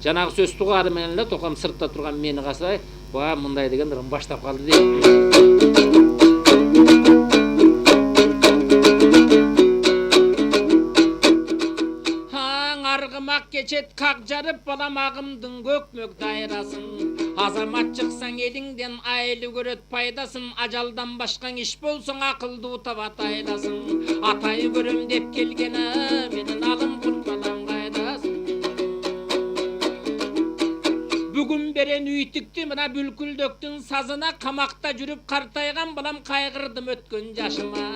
Жанагы сөз тугары менен эле током сыртта турган мени касай, ба мындай деген ырым баштап калды дейт. Аргымак кечет как жарып балам агымдын көкмөк дайрасын. Азамат чыксаң элиңден айлы көрөт пайдасын. Ажалдан башкаң иш болсоң акылдуу табат айласын. Атай көрөм деп келгени менин алым кул балам кайдасын. Бүгүн берен үйтүктү мына бүлкүлдөктүн сазына камакта жүрүп картайган балам кайгырдым өткөн жашыма.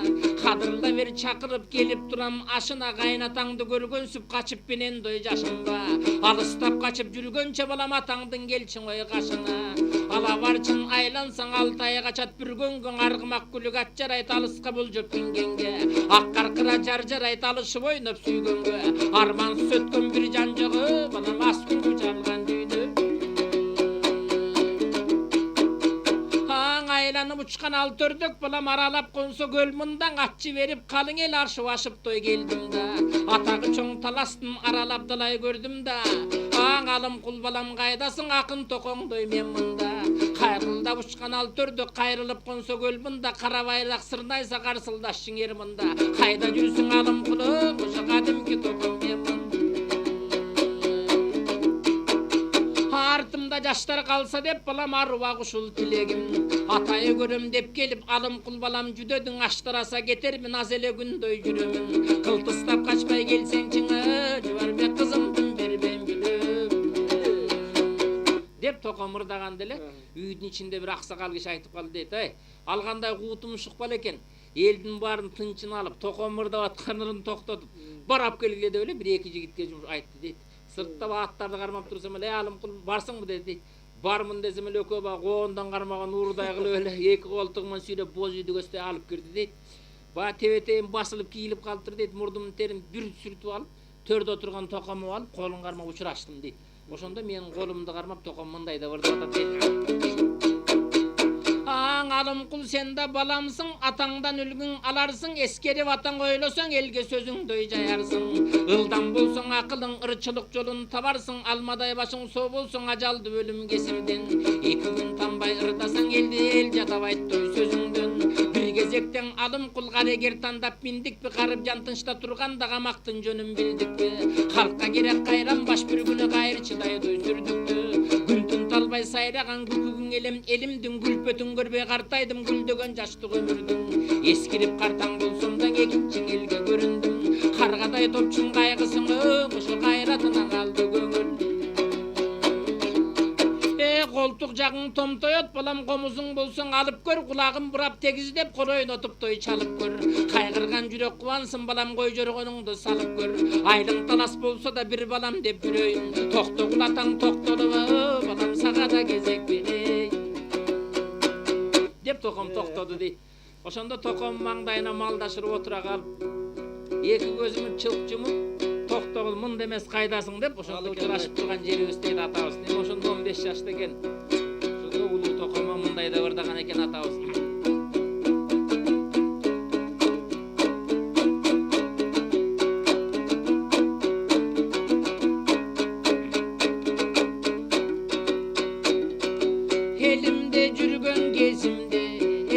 Кадырла бер чакырып келип турам ашына кайнатаңды көргөнсүп качып менен дой жашымга. Алыстап качып жүргөнчө балам атаңдын келчиң ой кашына. Ала барчын айлансаң алтай качат бүргөнгө аргымак күлүк ат жарайт алыска болжоп мингенге. Ак каркыра жар жарайт алышып ойноп сүйгөнгө. Армансыз өткөн бир жан жогу балам ас күнгү жалган дүйдө. Айланып учкан ал төрдөк балам аралап консо көл мындан атчы берип калың эл аршып ашып той келдим да. Атагы чоң таластын аралап далай көрдүм да. Аң алым кул балам кайдасың акын токоңдой мен мында. Кайрылдап учкан ал төрдөк кайрылып консо көл мында. Кара байрак сырнайса карсылдашчың ер мында. Кайда жүрсүң алым кулum ошо кадимки током мен мында. Артымда жаштар калса деп балам аруак ушул тилегим. Атай көрөм деп келип алым кул балам жүдөдүң аштараса кетермин аз эле күндөй жүрөмүн. Кылтыстап качпай келсеңчиңи жубарбек кызымдын бербейм билем деп током ырдаганда эле үйдүн ичинде бир аксакал киши айтып калды дейт. Ай, ал кандай куутумуш укпал экен. Элдин баарын тынчын алып током ырдап атканын токтотуп барап келгиле деп эле бир эки жигитке айтты дейт. Сыртта аттарды кармап турсам эле алым кул барсыңбы дейт. Бармын десем эле экөө баа коондан кармаган уурдай кылып эле эки колтугуман сүйрөп боз үйдү көздөй алып кирди дейт. Баа тебетейим басылып кийилип калыптыр дейт. Мурдумдун терин бир сүртүп алып, төрдө турган токомду алып колун кармап учураштым дейт. Ошондо менин колумду кармап током мындай деп ырдап атат дейт. Аң алым кул сен да баламсың, атаңдан үлгүң аларсың, эскерип атаң ойлосоң элге сөзүңдөй жаярсың. Ылдам болсоң акылың ырчылык жолун табарсың, алмадай башың соо болсоң ажалды өлүм кесирден. Эки күн танбай ырдасаң элди эл жатабайт той сөзүңдөн. Бир кезектен алым кул карегер тандап миндикпи, карып жантынчта турганда камактын жөнүн билдикпи. Халкка керек кайран баш бир күнү кайрчыдай той сүрдүктү. Талбай сайраган күкүгүң элем элимдин күлпөтүн көрбөй картайдым гүлдөгөн жаштык өмүрдүн. Эскирип картаң болсом да экинчиң элге көрүндүм. Каргадай топчун кайгысың ошо кайратынан алды көңүл. Колтук жагың томтоет балам комузуң болсоң алып көр. Кулагын бурап тегиздеп коройнотуп той чалып көр. Кайгырган жүрөк кубансын балам кой жоргонуңду салып көр. Айлың талас болсо да бир балам деп жүрөйүн. Токтогул атаң токтолуп балам сага да кезек берейин деп током токтоду дейт. Ошондо током маңдайына малдашырып отура калып эки көзүмүн чылк жумуп токтогул мында эмес кайдасың деп ошондо учурашып турган жерибиз дейт атабыз. Ошондо 15 жашта экен. Ошондо улуу токомо мындай деп ырдаган экен атабыз. Elimde жүргөн кезимде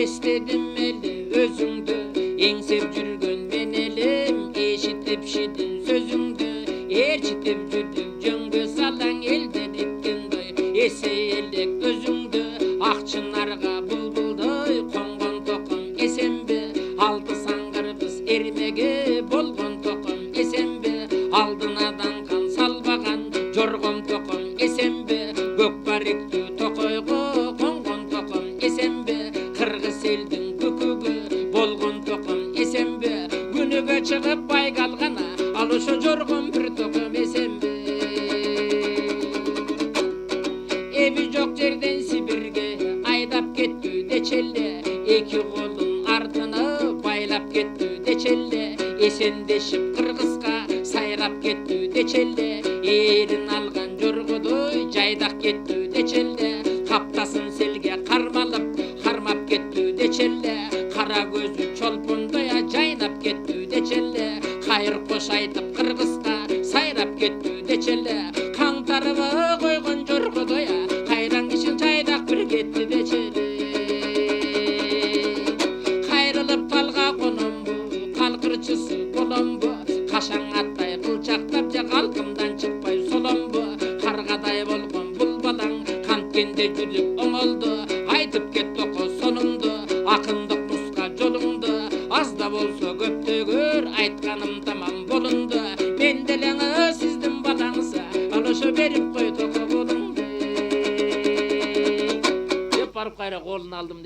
эстедим эле өзүңдү. Эңсеп жүргөн мен элем эшитип шидин сөзүңдү. Ээрчитип жүрдүм жөнгө салаң элде диткендой. Эсейлек өзүңдү ак чынарга булбулдой конгон током эсенби. Алдысаң кыргыз эрмеге болгон током эсенби. Алдынадан кан салбаган жоргом током эсенби. Көк бариктүү токойго конгон током эсенби. Кыргыз элдин күкүгү болгон током эсенби. Күнүгө чыгып бай калгана ал ошо жоргон бир током эсенби. Эби жок жерден Сибирге айдап кеттү дечеле. Эки колун артына байлап кеттү дечеле. Эсендешип кыргызга сайрап кеттү дечеле. Эрин алган жоргодой жайдак кеттү дечеле. Каптасын селге кармалып кармап кеттү дечеле. Кара көзү чолпондой жайнап кеттү дечеле. Кайыр кош айтып кыргызга сайрап кеттү дечеле. Каңтарып сенде жүзүп оңолду, айтып кет токо сонуңду, акындык нуска жолуңду, аз да болсо көптөгөр айтканым тамам болунду. Мен делеңе сиздин балаңыз, ал ошо берип кой токо болуңду деп барып кайра колун алдым.